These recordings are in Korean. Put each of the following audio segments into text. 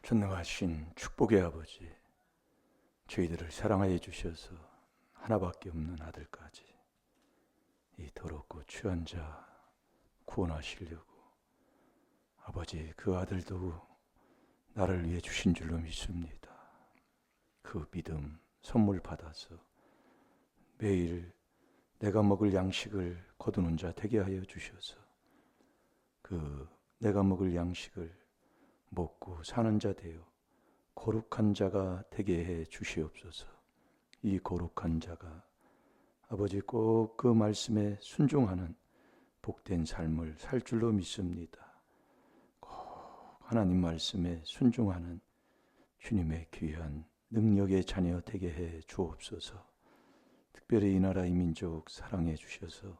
전능하신 축복의 아버지, 저희들을 사랑하여 주셔서 하나밖에 없는 아들까지 이 더럽고 취한 자 구원하시려고 아버지 그 아들도 나를 위해 주신 줄로 믿습니다. 그 믿음 선물 받아서 매일 내가 먹을 양식을 거두는 자 되게 하여 주셔서 그 내가 먹을 양식을 먹고 사는 자 되어 거룩한 자가 되게 해 주시옵소서. 이 거룩한 자가 아버지 꼭 그 말씀에 순종하는 복된 삶을 살 줄로 믿습니다. 꼭 하나님 말씀에 순종하는 주님의 귀한 능력의 자녀 되게 해 주옵소서. 특별히 이 나라 이 민족 사랑해 주셔서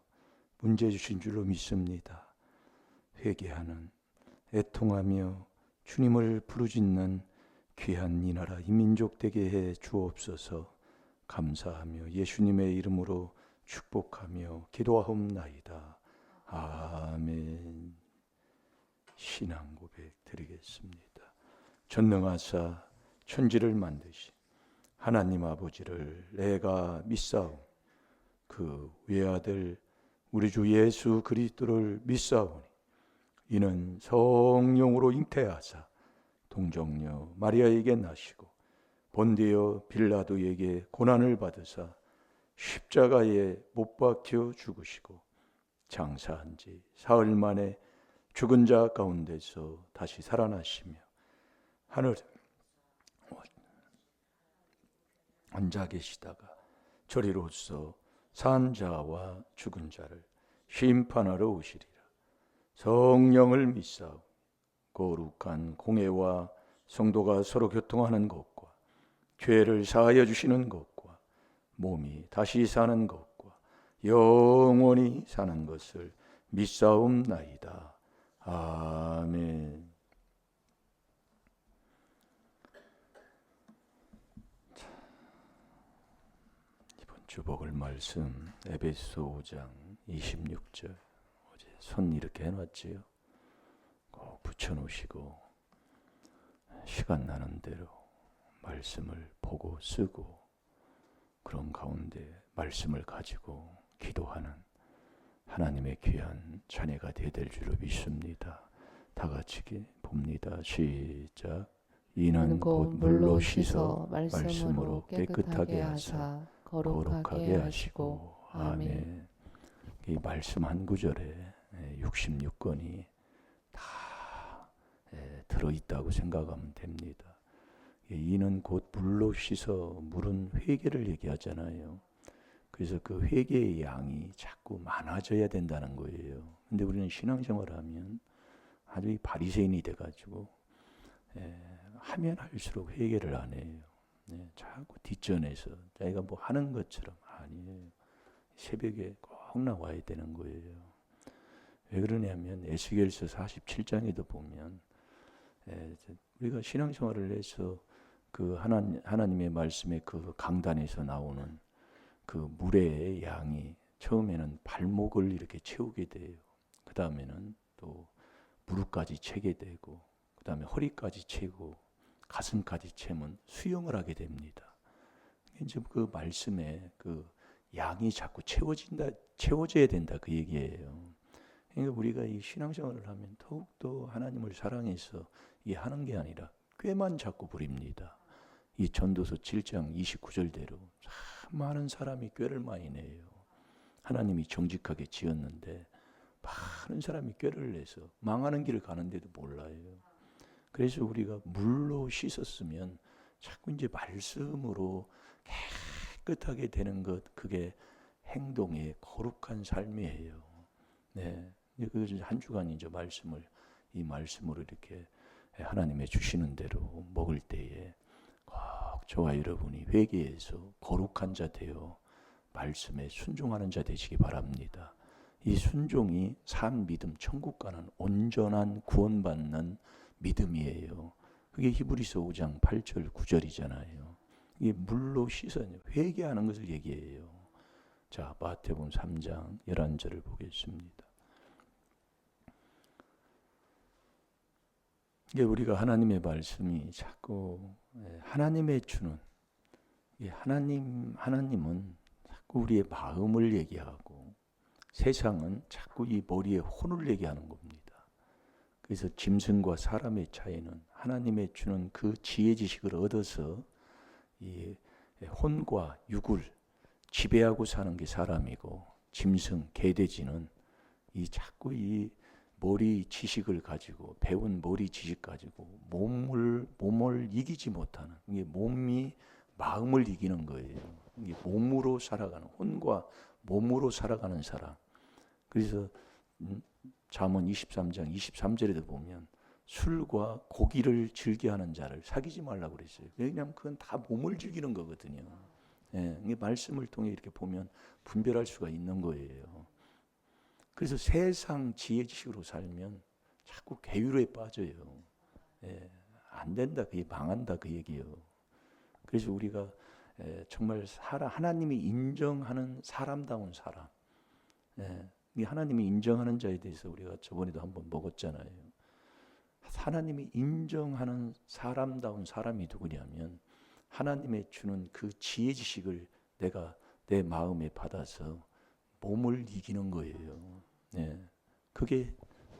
문제 주신 줄로 믿습니다. 회개하는 애통하며 주님을 부르짖는 귀한 이 나라 이 민족 되게 해 주옵소서. 감사하며 예수님의 이름으로 축복하며 기도하옵나이다. 아멘. 신앙 고백 드리겠습니다. 전능하사 천지를 만드신 하나님 아버지를 내가 믿사오니 그 외아들 우리 주 예수 그리스도를 믿사오니 이는 성령으로 잉태하사 동정녀 마리아에게 나시고 본디오 빌라도에게 고난을 받으사 십자가에 못 박혀 죽으시고 장사한 지 사흘 만에 죽은 자 가운데서 다시 살아나시며 하늘에 앉아 계시다가 저리로서 산 자와 죽은 자를 심판하러 오시리라. 성령을 믿사오. 거룩한 공회와 성도가 서로 교통하는 것과 죄를 사하여 주시는 것과 몸이 다시 사는 것과 영원히 사는 것을 믿사옵나이다. 아멘. 이번 주 복을 말씀 에베소 5장 26절. 어제 손 이렇게 해놨지요. 꼭 붙여놓으시고 시간 나는 대로 말씀을 보고 쓰고 그런 가운데 말씀을 가지고 기도하는 하나님의 귀한 자녀가 되어야 될 줄로 믿습니다. 다 같이 봅니다. 시작. 이는 곧 물로 씻어 말씀으로 깨끗하게 하사 거룩하게 하시고. 아멘. 이 말씀 한 구절에 66권이 다 들어있다고 생각하면 됩니다. 이는 곧 물로 씻어, 물은 회개를 얘기하잖아요. 그래서 그 회개의 양이 자꾸 많아져야 된다는 거예요. 근데 우리는 신앙생활을 하면 아주 바리새인이 돼가지고 하면 할수록 회개를 안 해요. 자꾸 뒷전에서 자기가 뭐 하는 것처럼. 아니에요. 새벽에 꼭 나와야 되는 거예요. 왜 그러냐면 에스겔서 47장에도 보면 우리가 신앙생활을 해서 그 하나님의 말씀의 그 강단에서 나오는 그 물의 양이 처음에는 발목을 이렇게 채우게 돼요. 그 다음에는 또 무릎까지 채게 되고, 그 다음에 허리까지 채고, 가슴까지 채면 수영을 하게 됩니다. 이제 그 말씀에 그 양이 자꾸 채워져야 된다 그 얘기예요. 그러니까 우리가 이 신앙생활을 하면 더욱더 하나님을 사랑해서 이게 하는 게 아니라 꾀만 자꾸 부립니다. 이 전도서 7장 29절대로 참 많은 사람이 꾀를 많이 내요. 하나님이 정직하게 지었는데 많은 사람이 꾀를 내서 망하는 길을 가는데도 몰라요. 그래서 우리가 물로 씻었으면 자꾸 이제 말씀으로 깨끗하게 되는 것, 그게 행동의 거룩한 삶이에요. 네, 그 한 주간 이제 이 말씀으로 이렇게 하나님의 주시는 대로 먹을 때에 꼭 저와 여러분이 회개해서 거룩한 자 되어 말씀에 순종하는 자 되시기 바랍니다. 이 순종이 산 믿음, 천국 가는 온전한 구원받는 믿음이에요. 그게 히브리서 5장 8절 9절이잖아요. 이게 물로 씻어 회개하는 것을 얘기해요. 자, 마태복음 3장 11절을 보겠습니다. 이게 우리가 하나님의 말씀이 자꾸 하나님의 주는 하나님은 자꾸 우리의 마음을 얘기하고 세상은 자꾸 이 머리에 혼을 얘기하는 겁니다. 그래서 짐승과 사람의 차이는 하나님의 주는 그 지혜 지식을 얻어서 이 혼과 육을 지배하고 사는 게 사람이고, 짐승, 개돼지는 자꾸 이 머리 지식을 가지고, 배운 머리 지식 가지고 몸을 이기지 못하는, 이게 몸이 마음을 이기는 거예요. 이게 몸으로 살아가는, 혼과 몸으로 살아가는 사람. 그래서 잠언 23장 23절에도 보면 술과 고기를 즐겨하는 자를 사귀지 말라고 그랬어요. 왜냐하면 그건 다 몸을 즐기는 거거든요. 이 말씀을 통해 이렇게 보면 분별할 수가 있는 거예요. 그래서 세상 지혜 지식으로 살면 자꾸 계율에 빠져요. 안 된다, 그게 망한다, 그 얘기예요. 그래서 우리가 정말 하나님이 인정하는 사람다운 사람, 이 하나님이 인정하는 자에 대해서 우리가 저번에도 한번 먹었잖아요. 하나님이 인정하는 사람다운 사람이 누구냐면 하나님의 주는 그 지혜 지식을 내가 내 마음에 받아서 몸을 이기는 거예요. 그게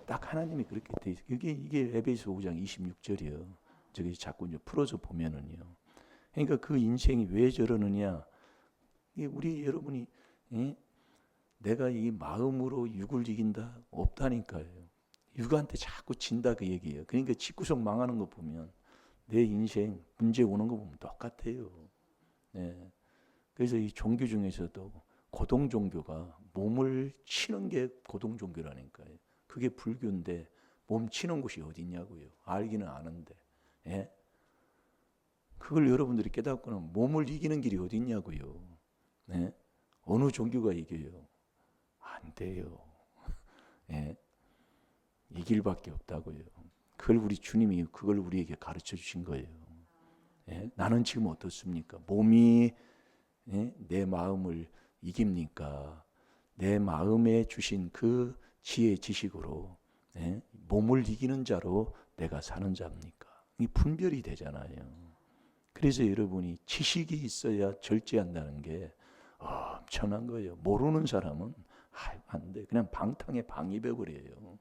딱 하나님이 그렇게 돼 있어요. 이게 에베소 5장 26절이에요. 저기 자꾸 이제 풀어서 보면은요. 그러니까 그 인생이 왜 저러느냐? 우리 여러분이 내가 이 마음으로 육을 이긴다? 없다니까요. 육한테 자꾸 진다 그 얘기예요. 그러니까 집구석 망하는 거 보면 내 인생 문제 오는 거 보면 똑같아요. 그래서 이 종교 중에서도 고동 종교가 몸을 치는 게 고동 종교라니까요. 그게 불교인데 몸 치는 곳이 어디냐고요. 알기는 아는데. 그걸 여러분들이 깨닫고는 몸을 이기는 길이 어디냐고요. 어느 종교가 이겨요? 안 돼요. 이 길밖에 없다고요. 그걸 우리 주님이 그걸 우리에게 가르쳐 주신 거예요. 나는 지금 어떻습니까? 몸이 내 마음을 이깁니까? 내 마음에 주신 그 지혜 지식으로 몸을 이기는 자로 내가 사는 자입니까? 이 분별이 되잖아요. 그래서 여러분이 지식이 있어야 절제한다는 게 엄청난 거예요. 모르는 사람은 안 돼. 그냥 방탕에 방입해 버려요.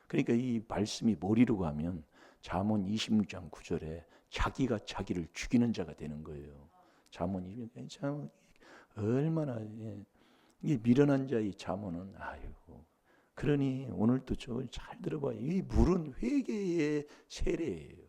그러니까 이 말씀이 머리로 가면 잠언 26장 9절에 자기가 자기를 죽이는 자가 되는 거예요. 잠언 26장 얼마나 이게 미련한 자의 잠언은 아이고. 그러니 오늘도 잘 들어봐요. 이 물은 회개의 세례예요.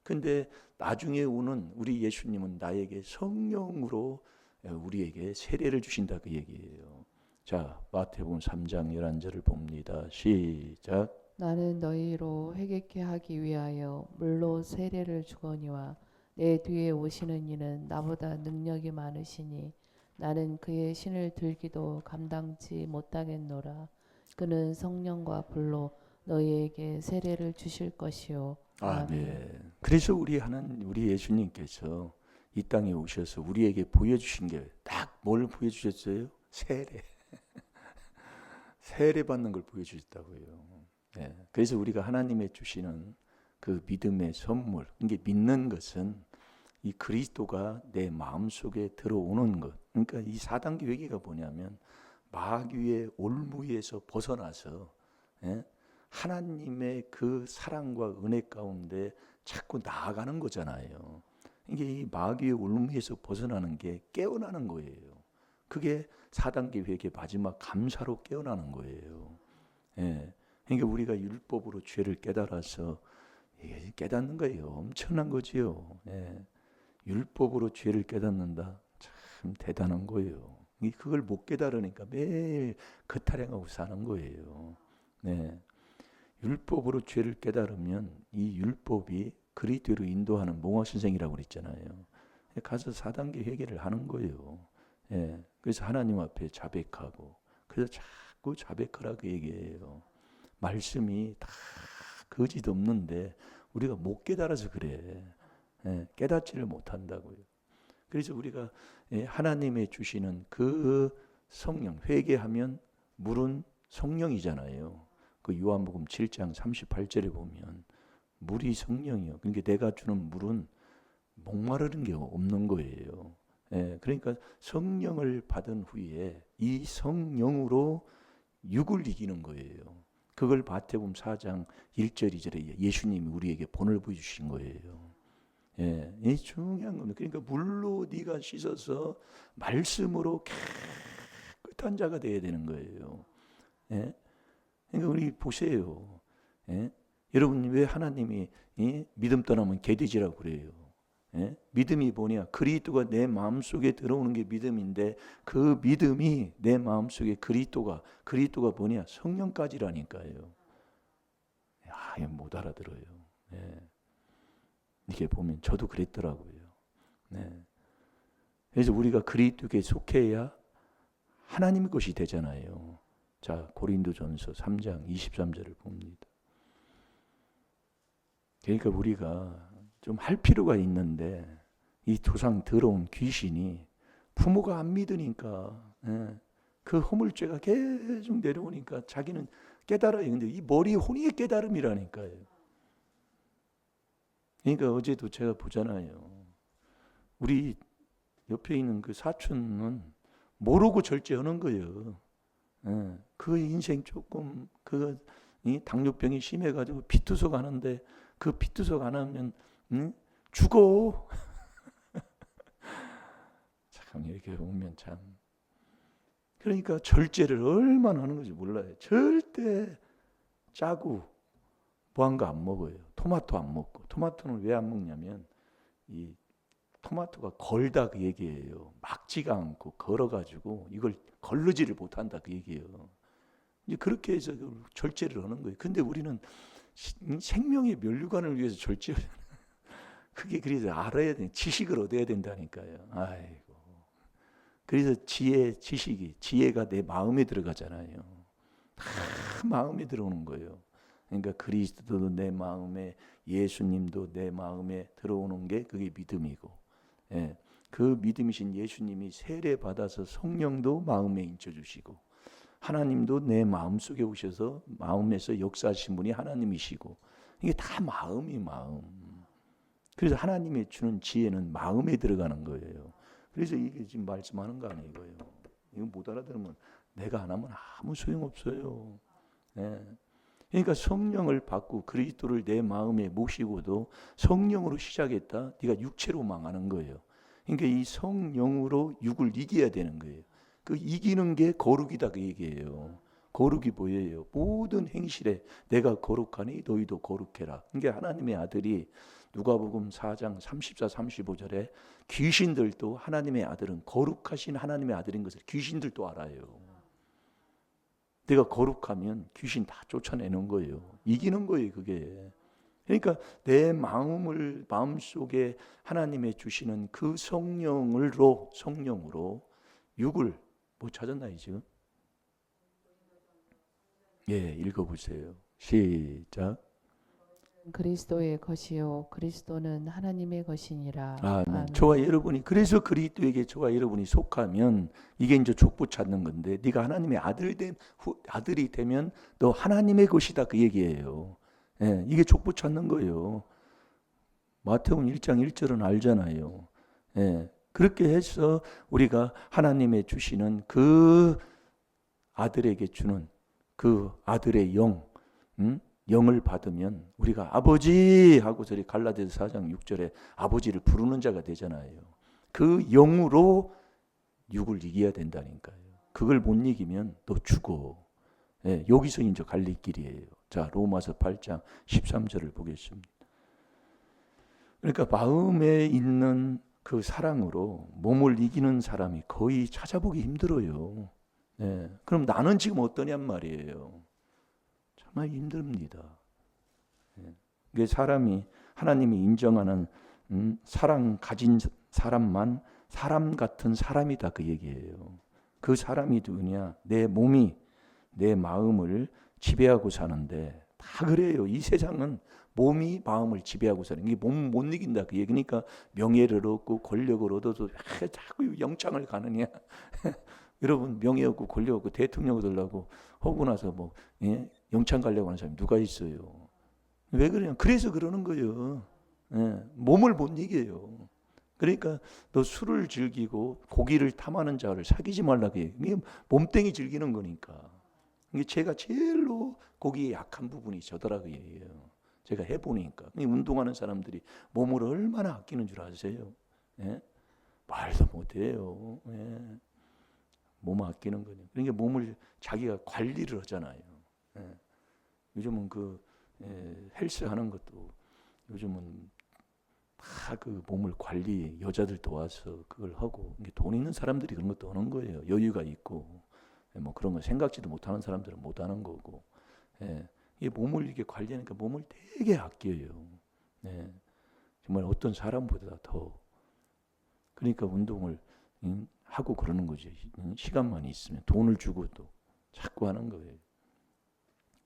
근데 나중에 오는 우리 예수님은 나에게 성령으로 우리에게 세례를 주신다 그 얘기예요. 자, 마태복음 3장 11절을 봅니다. 시작. 나는 너희로 회개케 하기 위하여 물로 세례를 주거니와 내 뒤에 오시는 이는 나보다 능력이 많으시니 나는 그의 신을 들기도 감당치 못하겠노라. 그는 성령과 불로 너희에게 세례를 주실 것이요. 아멘. 그래서 우리 예수님께서 이 땅에 오셔서 우리에게 보여주신 게 딱 뭘 보여주셨어요? 세례. 세례 받는 걸 보여주셨다고요. 그래서 우리가 하나님의 주시는 그 믿음의 선물, 이게 믿는 것은 이 그리스도가 내 마음속에 들어오는 것. 그러니까 이 4단계 회개가 뭐냐면 마귀의 올무에서 벗어나서 하나님의 그 사랑과 은혜 가운데 자꾸 나아가는 거잖아요. 이게 이 마귀의 올무에서 벗어나는 게 깨어나는 거예요. 그게 4단계 회개 마지막 감사로 깨어나는 거예요. 그러니까 우리가 율법으로 죄를 깨달아서 깨닫는 거예요. 엄청난 거지요. 율법으로 죄를 깨닫는다. 참 대단한 거예요. 그걸 못 깨달으니까 매일 거타령하고 사는 거예요. 율법으로 죄를 깨달으면 이 율법이 그리스도로 인도하는 몽화 선생이라고 그랬잖아요. 가서 4단계 회개를 하는 거예요. 그래서 하나님 앞에 자백하고, 그래서 자꾸 자백하라고 얘기해요. 말씀이 다 거짓 없는데 우리가 못 깨달아서 그래. 깨닫지를 못한다고요. 그래서 우리가 하나님의 주시는 그 성령, 회개하면 물은 성령이잖아요. 그 요한복음 7장 38절에 보면 물이 성령이요. 그러니까 내가 주는 물은 목마르는 게 없는 거예요. 예, 그러니까 성령을 받은 후에 이 성령으로 육을 이기는 거예요. 그걸 마태복음 4장 1절 2절에 예수님이 우리에게 본을 보여주신 거예요. 예, 이 중요한 겁니다. 그러니까 물로 네가 씻어서 말씀으로 깨끗한 자가 되어야 되는 거예요. 예? 그러니까 우리 보세요. 예? 여러분 왜 하나님이 믿음 떠나면 개돼지라고 그래요? 예? 믿음이 뭐냐? 그리스도가 내 마음속에 들어오는 게 믿음인데 그 믿음이 내 마음속에 그리스도가 뭐냐? 성령까지라니까요. 이거 못 알아들어요. 예. 이게 보면 저도 그랬더라고요. 네. 그래서 우리가 그리스도에 속해야 하나님의 것이 되잖아요. 자, 고린도전서 3장 23절을 봅니다. 그러니까 우리가 좀 할 필요가 있는데 이 조상 더러운 귀신이 부모가 안 믿으니까 그 허물죄가 계속 내려오니까 자기는 깨달아요. 근데 이 머리 혼이 깨달음이라니까요. 그러니까 어제도 제가 보잖아요. 우리 옆에 있는 그 사촌은 모르고 절제하는 거예요. 그 인생 조금 이 당뇨병이 심해가지고 피투석 하는데 그 피투석 안 하면 죽어. 참 이렇게 보면 참 그러니까 절제를 얼마나 하는 건지 몰라요. 절대 짜고 뭐한 거 안 먹어요. 토마토 안 먹고. 토마토는 왜 안 먹냐면 이 토마토가 걸다 그 얘기예요. 막지가 않고 걸어가지고 이걸 걸르지를 못한다 그 얘기예요. 이제 그렇게 해서 절제를 하는 거예요. 근데 우리는 생명의 면류관을 위해서 절제를 그게 그래서 알아야 돼. 지식을 얻어야 된다니까요. 아이고. 그래서 지혜가 내 마음에 들어가잖아요. 다 마음에 들어오는 거예요. 그러니까 그리스도도 내 마음에, 예수님도 내 마음에 들어오는 게 그게 믿음이고, 예, 그 믿음이신 예수님이 세례 받아서 성령도 마음에 인쳐주시고, 하나님도 내 마음 속에 오셔서 마음에서 역사하신 분이 하나님이시고, 이게 다 마음이 마음. 그래서 하나님이 주는 지혜는 마음에 들어가는 거예요. 그래서 이게 지금 말씀하는 거 아니에요, 이거예요. 이거 못 알아들으면 내가 안 하면 아무 소용 없어요. 예. 그러니까 성령을 받고 그리스도를 내 마음에 모시고도 성령으로 시작했다. 네가 육체로 망하는 거예요. 그러니까 이 성령으로 육을 이겨야 되는 거예요. 그 이기는 게 거룩이다 그 얘기예요. 거룩이 뭐예요? 모든 행실에 내가 거룩하니 너희도 거룩해라. 그러니까 하나님의 아들이 누가복음 4장 34, 35절에 귀신들도 하나님의 아들은 거룩하신 하나님의 아들인 것을 귀신들도 알아요. 내가 거룩하면 귀신 다 쫓아내는 거예요. 이기는 거예요, 그게. 그러니까 내 마음속에 하나님의 주시는 그 성령으로 육을 뭐 찾았나요, 지금? 예, 읽어보세요. 시작. 그리스도의 것이요 그리스도는 하나님의 것이니라. 아멘. 아멘. 저와 여러분이 그래서 그리스도에게 저와 여러분이 속하면 이게 이제 족보 찾는 건데 네가 하나님의 아들이 되면 너 하나님의 것이다 그 얘기예요. 예, 이게 족보 찾는 거예요. 마태복음 1장 1절은 알잖아요. 예, 그렇게 해서 우리가 하나님의 주시는 그 아들에게 주는 그 아들의 영을 받으면 우리가 아버지 하고 저리 갈라디아서 4장 6절에 아버지를 부르는 자가 되잖아요. 그 영으로 육을 이겨야 된다니까요. 그걸 못 이기면 너 죽어. 예, 여기서 이제 갈릴 길이에요. 자, 로마서 8장 13절을 보겠습니다. 그러니까 마음에 있는 그 사랑으로 몸을 이기는 사람이 거의 찾아보기 힘들어요. 예, 그럼 나는 지금 어떠냔 말이에요. 정말 힘듭니다. 이게 사람이 하나님이 인정하는 사랑 가진 사람만 사람 같은 사람이다 그 얘기예요. 그 사람이 누구냐? 내 몸이 내 마음을 지배하고 사는데 다 그래요. 이 세상은 몸이 마음을 지배하고 사는 게 몸 못 이긴다 그 얘기. 그러니까 명예를 얻고 권력을 얻어도 자꾸 영창을 가느냐? 여러분 명예 얻고 권력 얻고 대통령 얻으려고 하고 나서 뭐 영창 가려고 하는 사람이 누가 있어요? 왜 그러냐? 그래서 그러는 거예요. 예, 몸을 못 이겨요. 그러니까 너 술을 즐기고 고기를 탐하는 자를 사귀지 말라고 해요. 이게 몸땡이 즐기는 거니까. 이게 제가 제일로 고기에 약한 부분이 저더라고요. 제가 해보니까. 운동하는 사람들이 몸을 얼마나 아끼는 줄 아세요? 예? 말도 못해요. 예. 몸 아끼는 거죠. 그러니까 몸을 자기가 관리를 하잖아요. 예. 요즘은 헬스 하는 것도 요즘은 다 그 몸을 관리 여자들 도와서 그걸 하고 돈 있는 사람들이 그런 것도 하는 거예요. 여유가 있고 뭐 그런 거 생각지도 못하는 사람들은 못 하는 거고. 예. 이 몸을 이렇게 관리하니까 몸을 되게 아껴요. 예. 정말 어떤 사람보다 더. 그러니까 운동을 하고 그러는 거죠. 시간만 있으면 돈을 주고도 자꾸 하는 거예요.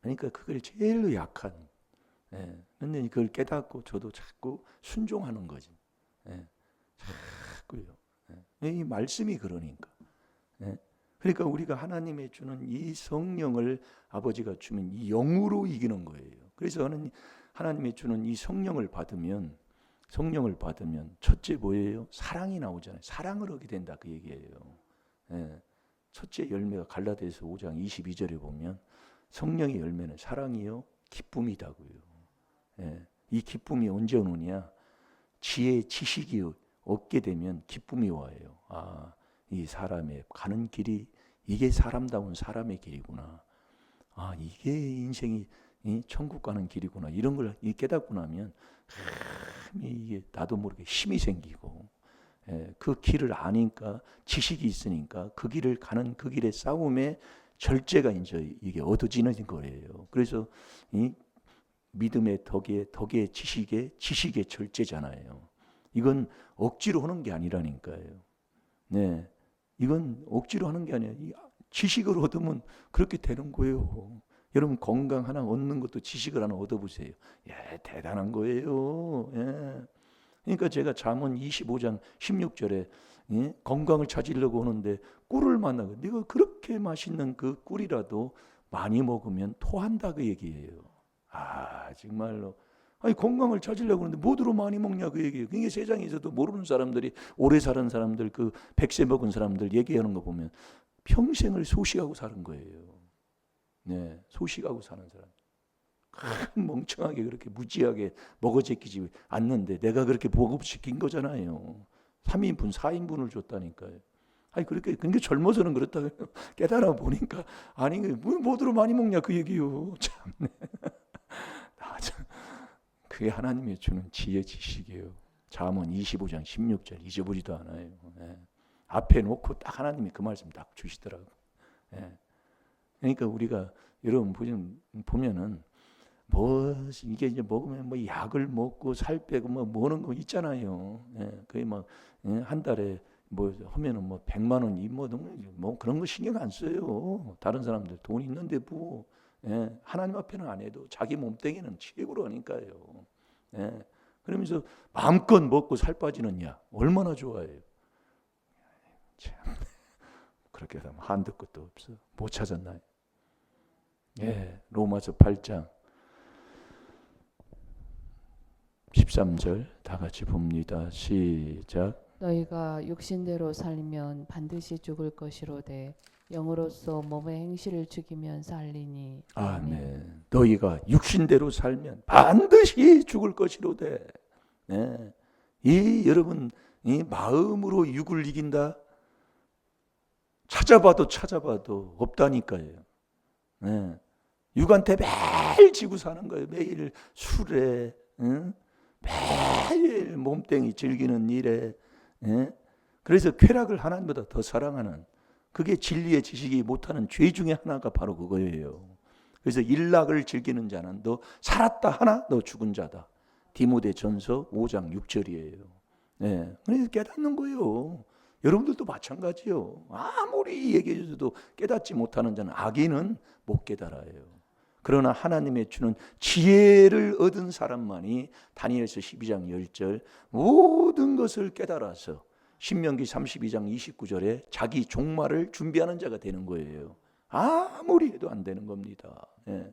그러니까 그걸 제일로 약한. 예. 근데 그걸 깨닫고 저도 자꾸 순종하는 거지. 예. 자꾸요. 예. 이 말씀이 그러니까. 예. 그러니까 우리가 하나님의 주는 이 성령을 아버지가 주면 이 영으로 이기는 거예요. 그래서 하나님의 주는 이 성령을 받으면 첫째 뭐예요? 사랑이 나오잖아요. 사랑을 하게 된다 그 얘기예요. 예. 첫째 열매가 갈라디아서 5장 22절에 보면 성령의 열매는 사랑이요 기쁨이다고요. 예. 이 기쁨이 언제 오느냐? 지혜, 지식이 얻게 되면 기쁨이 와요. 아, 이 사람의 가는 길이 이게 사람다운 사람의 길이구나. 아, 이게 인생이 천국 가는 길이구나. 이런 걸 깨닫고 나면 이게 나도 모르게 힘이 생기고, 예, 그 길을 아니까 지식이 있으니까 그 길을 가는 그 길의 싸움에 절제가 이제 이게 얻어지는 거예요. 그래서 이 믿음의 덕의 지식의 절제잖아요. 이건 억지로 하는 게 아니라니까요. 네, 이건 억지로 하는 게 아니에요. 지식을 얻으면 그렇게 되는 거예요. 여러분 건강 하나 얻는 것도 지식을 하나 얻어보세요. 예, 대단한 거예요. 예. 그러니까 제가 잠언 25장 16절에 예? 건강을 찾으려고 하는데 꿀을 만나고 네가 그렇게 맛있는 그 꿀이라도 많이 먹으면 토한다 그 얘기예요. 아 정말로 아니 건강을 찾으려고 하는데 뭐로 많이 먹냐 그 얘기예요. 그게 세상에서도 모르는 사람들이 오래 사는 사람들 그 100세 먹은 사람들 얘기하는 거 보면 평생을 소식하고 사는 거예요. 네, 소식하고 사는 사람. 멍청하게 그렇게 무지하게 먹어제끼지 않는데 내가 그렇게 보급시킨 거잖아요. 3인분, 4인분을 줬다니까요. 아니 그렇게 근데 젊어서는 그렇다 깨달아 보니까 아니 뭐로 많이 먹냐 그 얘기요. 참네. 그게 하나님이 주는 지혜 지식이에요. 잠언 25장 16절 잊어버리도 않아요. 예. 앞에 놓고 딱 하나님이 그 말씀 딱 주시더라고. 예. 그러니까 우리가 여러분 보면은 뭐 이게 이제 먹으면 뭐 약을 먹고 살 빼고 뭐 뭐는 거 있잖아요. 예. 그게 막 한 달에 뭐 하면은 뭐 100만 원이 뭐 그런 거 신경 안 써요. 다른 사람들 돈 있는데 뭐 예. 하나님 앞에는 안 해도 자기 몸뚱이는 최고로 하니까요. 예. 그러면서 마음껏 먹고 살 빠지는 약 얼마나 좋아해요. 참 그렇게 하면 한도 끝도 없어. 못 찾았나요? 예. 로마서 8장 13절 다 같이 봅니다. 시작. 너희가 육신대로 살면 반드시 죽을 것이로되 영으로서 몸의 행실을 죽이면 살리니. 아멘. 너희가 육신대로 살면 반드시 죽을 것이로되. 네. 이 여러분 이 마음으로 육을 이긴다. 찾아봐도 없다니까요. 네. 육한테 매일 지고 사는 거예요. 매일 술에, 응? 매일 몸뚱이 즐기는 일에. 응? 그래서 쾌락을 하나님보다 더 사랑하는 그게 진리의 지식이 못하는 죄 중에 하나가 바로 그거예요. 그래서 일락을 즐기는 자는 너 살았다 하나 너 죽은 자다. 디모데전서 5장 6절이에요. 네. 그래서 깨닫는 거예요. 여러분들도 마찬가지요. 아무리 얘기해 줘도 깨닫지 못하는 자는 악인은 못 깨달아요. 그러나 하나님의 주는 지혜를 얻은 사람만이 다니엘서 12장 10절 모든 것을 깨달아서 신명기 32장 29절에 자기 종말을 준비하는 자가 되는 거예요. 아무리 해도 안 되는 겁니다. 예.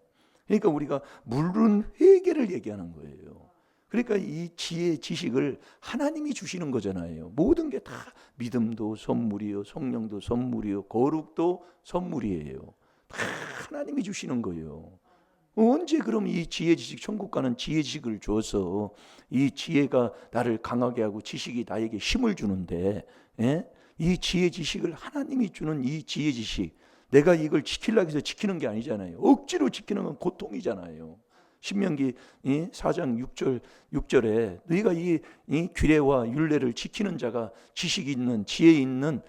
그러니까 우리가 물은 회개를 얘기하는 거예요. 그러니까 이 지혜, 지식을 하나님이 주시는 거잖아요. 모든 게 다 믿음도 선물이요, 성령도 선물이요, 거룩도 선물이에요. 다 하나님이 주시는 거예요. 언제 그럼 이 지혜, 지식, 천국 가는 지혜, 지식을 줘서 이 지혜가 나를 강하게 하고 지식이 나에게 힘을 주는데, 예? 이 지혜, 지식을 하나님이 주는 이 지혜, 지식, 내가 이걸 지키려고 해서 지키는 게 아니잖아요. 억지로 지키는 건 고통이잖아요. 신명기 4장 6절에 너희가 이 규례와 율례를 지키는 자가 지식이 있는 지혜 있는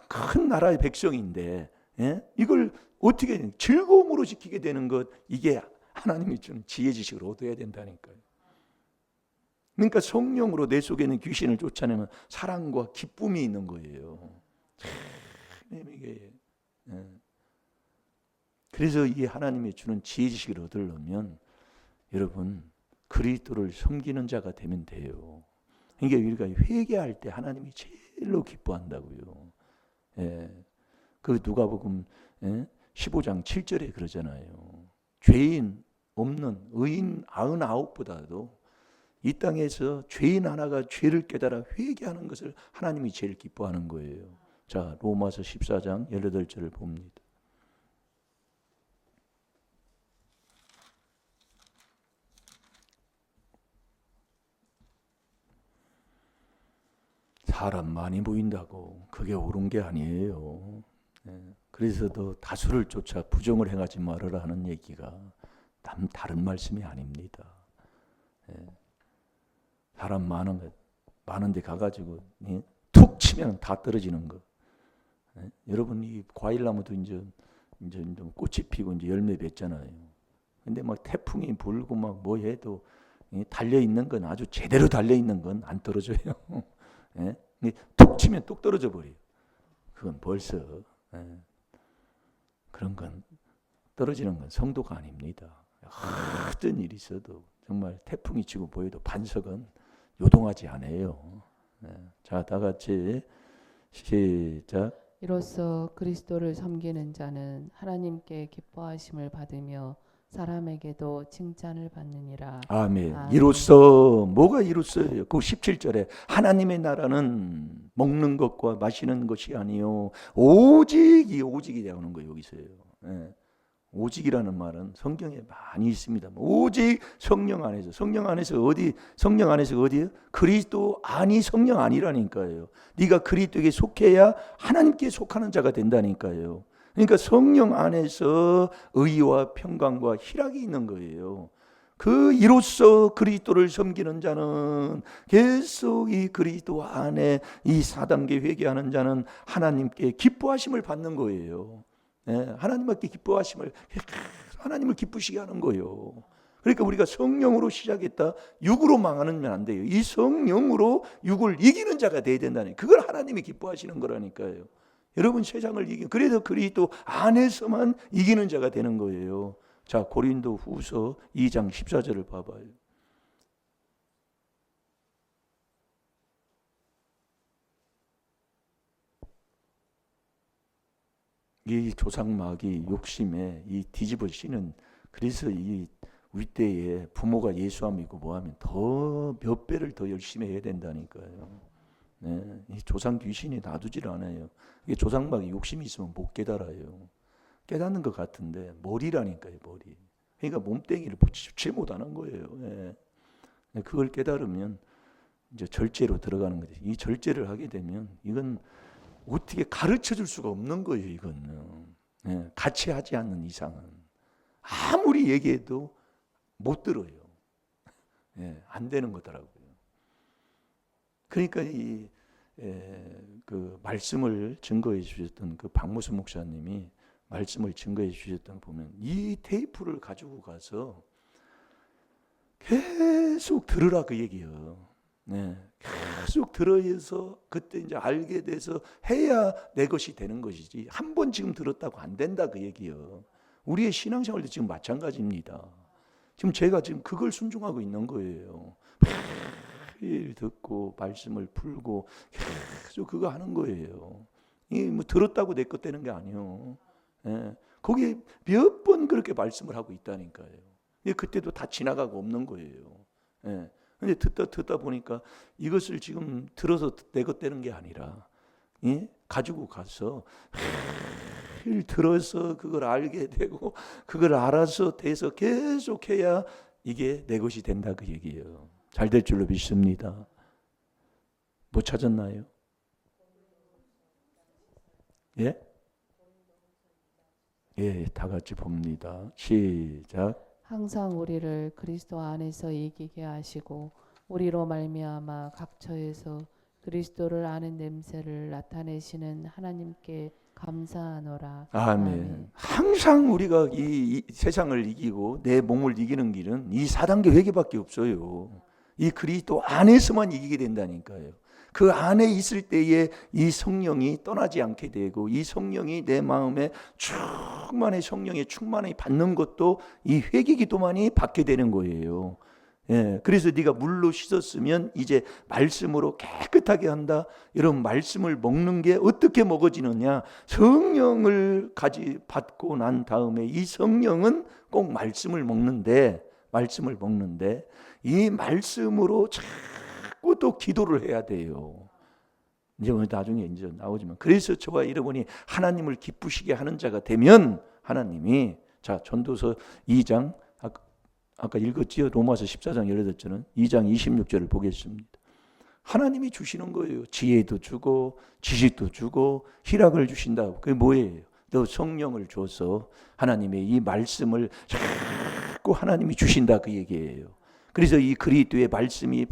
큰 나라의 백성인데, 예? 이걸 어떻게 즐거움으로 지키게 되는 것, 이게 하나님이 주는 지혜 지식을 얻어야 된다니까요. 그러니까 성령으로 내 속에 있는 귀신을 쫓아내면 사랑과 기쁨이 있는 거예요. 이게 그래서 이 하나님이 주는 지혜 지식을 얻으려면 여러분 그리스도를 섬기는 자가 되면 돼요. 그러니까 우리가 회개할 때 하나님이 제일로 기뻐한다고요. 그 누가복음 15장 7절에 그러잖아요. 죄인 없는 의인 99보다도 이 땅에서 죄인 하나가 죄를 깨달아 회개하는 것을 하나님이 제일 기뻐하는 거예요. 자, 로마서 14장 18절을 봅니다. 사람 많이 보인다고 그게 옳은 게 아니에요. 그래서 너 다수를 쫓아 부정을 행하지 말아라 하는 얘기가 다른 말씀이 아닙니다. 사람 많은데 가가지고 툭 치면 다 떨어지는 거. 여러분 이 과일나무도 이제 꽃이 피고 이제 열매 맺잖아요. 근데 막 태풍이 불고 막 뭐 해도 달려 있는 건 아주 제대로 달려 있는 건 안 떨어져요. 툭 치면 뚝 떨어져 버려요. 그건 벌써 그런 건 떨어지는 건 성도가 아닙니다. 어떤 일이 있어도 정말 태풍이 치고 보여도 반석은 요동하지 않아요. 자, 다 같이 시작. 이로써 그리스도를 섬기는 자는 하나님께 기뻐하심을 받으며 사람에게도 칭찬을 받느니라. 아멘. 아멘. 이로써 뭐가 이로써요? 그 17절에 하나님의 나라는 먹는 것과 마시는 것이 아니요 오직 이 오직이 나오는 거예요. 여기서요. 오직이라는 말은 성경에 많이 있습니다. 오직 성령 안에서 성령 안에서 어디예요? 그리스도 안이 성령 안이라니까요. 네가 그리스도에게 속해야 하나님께 속하는 자가 된다니까요. 그러니까 성령 안에서 의와 평강과 희락이 있는 거예요. 그 이로써 그리스도를 섬기는 자는 계속 이 그리스도 안에 이 4단계 회개하는 자는 하나님께 기뻐하심을 받는 거예요. 하나님께 기뻐하심을 하나님을 기쁘시게 하는 거예요. 그러니까 우리가 성령으로 시작했다 육으로 망하면 안 돼요. 이 성령으로 육을 이기는 자가 돼야 된다니. 그걸 하나님이 기뻐하시는 거라니까요. 여러분 세상을 이기 그래서 그리스도 안에서만 이기는 자가 되는 거예요. 자, 고린도 후서 2장 14절을 봐봐요. 이 조상마귀 욕심에 이 뒤집어 씌는 그래서 이 우리 때에 부모가 예수함이고 뭐하면 더 몇 배를 더 열심히 해야 된다니까요. 이 조상 귀신이 놔두질 않아요. 이게 조상마귀 욕심이 있으면 못 깨달아요. 깨닫는 것 같은데 머리라니까요, 머리. 그러니까 몸뚱이를 붙지 못하는 거예요. 그걸 깨달으면 이제 절제로 들어가는 거죠. 이 절제를 하게 되면 이건 어떻게 가르쳐 줄 수가 없는 거예요, 이거는. 같이 하지 않는 이상은. 아무리 얘기해도 못 들어요. 안 되는 거더라고요. 그러니까 그 말씀을 증거해 주셨던 그 박무수 목사님이 말씀을 증거해 주셨던 거 보면 이 테이프를 가지고 가서 계속 들으라 그 얘기예요. 계속 들어서 그때 이제 알게 돼서 해야 내 것이 되는 것이지 한 번 지금 들었다고 안 된다 그 얘기예요. 우리의 신앙생활도 지금 마찬가지입니다. 지금 제가 지금 그걸 순종하고 있는 거예요. 매일 듣고 말씀을 풀고 계속 그거 하는 거예요. 이 뭐 들었다고 내 것 되는 게 아니에요. 거기에 몇 번 그렇게 말씀을 하고 있다니까요. 그때도 다 지나가고 없는 거예요. 예. 근데 듣다 보니까 이것을 지금 들어서 내 것 되는 게 아니라, 예? 가지고 가서 들어서 그걸 알게 되고 그걸 알아서 돼서 계속해야 이게 내 것이 된다 그 얘기예요. 잘 될 줄로 믿습니다. 못 찾았나요? 예? 예, 다 같이 봅니다. 시작. 항상 우리를 그리스도 안에서 이기게 하시고 우리로 말미암아 각처에서 그리스도를 아는 냄새를 나타내시는 하나님께 감사하노라. 아멘. 항상 우리가 이 세상을 이기고 내 몸을 이기는 길은 이 4단계 회개밖에 없어요. 이 그리스도 안에서만 이기게 된다니까요. 그 안에 있을 때에 이 성령이 떠나지 않게 되고 이 성령이 내 마음에 충만히 성령의 충만히 받는 것도 이 회개 기도만이 받게 되는 거예요. 예, 그래서 네가 물로 씻었으면 이제 말씀으로 깨끗하게 한다. 이런 말씀을 먹는 게 어떻게 먹어지느냐? 성령을 받고 난 다음에 이 성령은 꼭 말씀을 먹는데 이 말씀으로 자꾸 또 기도를 해야 돼요. 이제 나중에 이제 나오지만 그래서 저와 여러분이 하나님을 기쁘시게 하는 자가 되면 하나님이 자 전도서 2장 아까 읽었지요? 로마서 14장 18절은 2장 26절을 보겠습니다. 하나님이 주시는 거예요. 지혜도 주고 지식도 주고 희락을 주신다. 그게 뭐예요? 너 성령을 줘서 하나님의 이 말씀을 자꾸 하나님이 주신다 그 얘기예요. 그래서 이 그리스도의 말씀이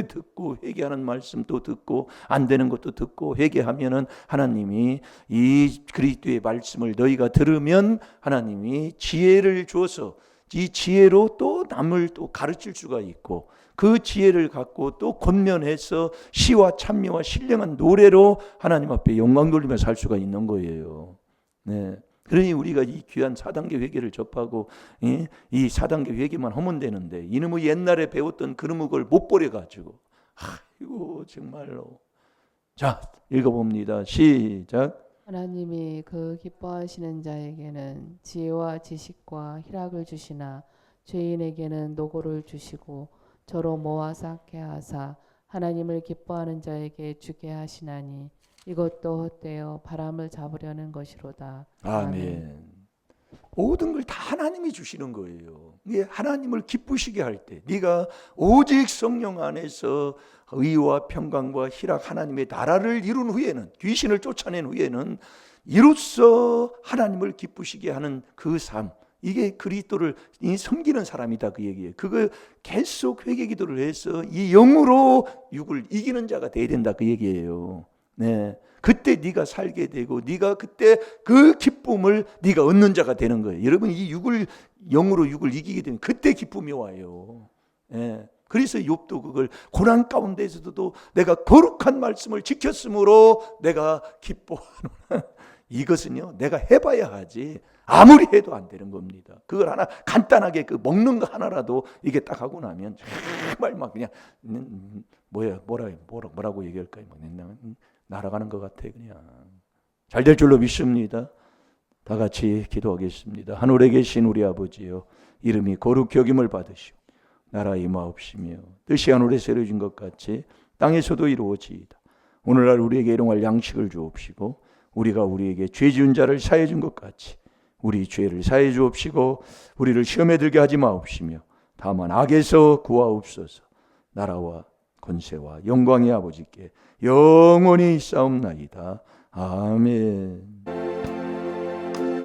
듣고 회개하는 말씀도 듣고 안 되는 것도 듣고 회개하면은 하나님이 이 그리스도의 말씀을 너희가 들으면 하나님이 지혜를 줘서 이 지혜로 또 남을 또 가르칠 수가 있고 그 지혜를 갖고 또 권면해서 시와 찬미와 신령한 노래로 하나님 앞에 영광 돌리며 살 수가 있는 거예요. 네. 그러니 우리가 이 귀한 4단계 회개를 접하고 이 4단계 회개만 하면 되는데 이놈의 옛날에 배웠던 그놈을 못 버려가지고 아이고 정말로. 자 읽어봅니다. 시작. 하나님이 그 기뻐하시는 자에게는 지혜와 지식과 희락을 주시나 죄인에게는 노고를 주시고 저로 모아 쌓게 하사 하나님을 기뻐하는 자에게 주게 하시나니 이것도 헛되어 바람을 잡으려는 것이로다. 아멘. 모든 걸 다 하나님이 주시는 거예요. 이게 하나님을 기쁘시게 할 때 네가 오직 성령 안에서 의와 평강과 희락 하나님의 나라를 이룬 후에는 귀신을 쫓아낸 후에는 이로써 하나님을 기쁘시게 하는 그 삶 이게 그리스도를 섬기는 사람이다 그 얘기예요. 그걸 계속 회개 기도를 해서 이 영으로 육을 이기는 자가 돼야 된다 그 얘기예요. 네. 그때 네가 살게 되고 네가 그때 그 기쁨을 네가 얻는 자가 되는 거예요. 여러분 이 영으로 육을 이기게 되면 그때 기쁨이 와요. 네. 그래서 욥도 그걸 고난 가운데에서도 내가 거룩한 말씀을 지켰으므로 내가 기뻐하노라. 이것은요 내가 해봐야 하지 아무리 해도 안 되는 겁니다. 그걸 하나 간단하게 그 먹는 거 하나라도 이게 딱 하고 나면 정말 막 그냥 뭐라고 얘기할까요? 막 날아가는 것 같아 그냥. 잘 될 줄로 믿습니다. 다 같이 기도하겠습니다. 하늘에 계신 우리 아버지여 이름이 거룩히 여김을 받으시오. 나라 임하옵시며 뜻이 하늘에서 이루어진 것 같이 땅에서도 이루어지이다. 오늘날 우리에게 일용할 양식을 주옵시고 우리가 우리에게 죄 지은 자를 사해 준 것 같이 우리 죄를 사해 주옵시고 우리를 시험에 들게 하지 마옵시며 다만 악에서 구하옵소서. 나라와 권세와 영광의 아버지께 영원히 있사옵나이다. 아멘.